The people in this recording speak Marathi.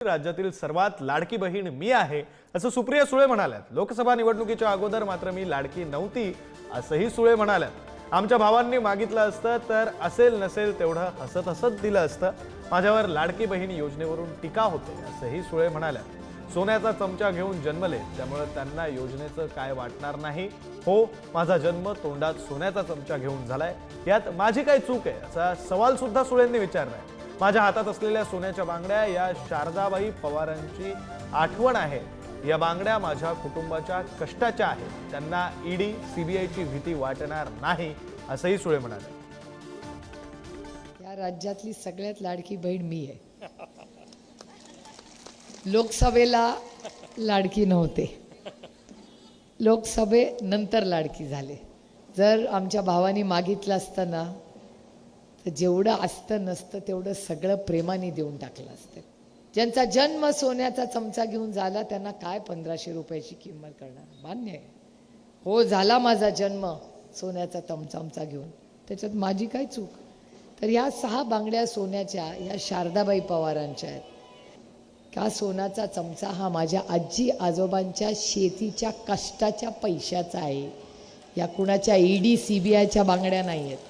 राज्यातील सर्वात लाडकी बहीण मी आहे असं सुप्रिया सुळे म्हणाल्यात। लोकसभा निवडणुकीच्या अगोदर मात्र मी लाडकी नव्हती असंही सुळे म्हणाल्यात। आमच्या भावांनी मागितलं असतं तर असेल नसेल तेवढं हसत हसत दिलं असतं। माझ्यावर लाडकी बहीण योजनेवरून टीका होते असंही सुळे म्हणाल्यात। सोन्याचा चमचा घेऊन जन्मले त्यामुळे त्यांना योजनेचं काय वाटणार नाही। हो, माझा जन्म तोंडात सोन्याचा चमचा घेऊन झालाय, यात माझी काय चूक आहे असा सवाल सुद्धा सुळेंनी विचारलाय। माझ्या हातात असलेल्या सोन्याच्या बांगड्या या शारदाबाई पवारांची आठवण आहे। या बांगड्या माझ्या कुटुंबाच्या कष्टाच्या आहेत। त्यांना ईडी सीबीआयची भीती वाटणार नाही असंही सुळे म्हणाले। या राज्यातली सगळ्यात लाडकी बहीण मी आहे। लोकसभेला लाडकी नव्हते, लोकसभेनंतर लाडकी झाले। जर आमच्या भावानी मागितलं असतं ना तर जेवढं असतं नसतं तेवढं सगळं प्रेमाने देऊन टाकलं असतं। ज्यांचा जन्म सोन्याचा चमचा घेऊन झाला त्यांना काय 1500 रुपयाची किंमत करणार, मान्य आहे। हो, झाला माझा जन्म सोन्याचा चमचा घेऊन, त्याच्यात माझी काय चूक। तर या 6 बांगड्या सोन्याच्या या शारदाबाई पवारांच्या आहेत। का सोन्याचा चमचा हा माझ्या आजी आजोबांच्या शेतीच्या कष्टाच्या पैशाचा आहे, या कुणाच्या ईडी सीबीआयच्या बांगड्या नाही आहेत।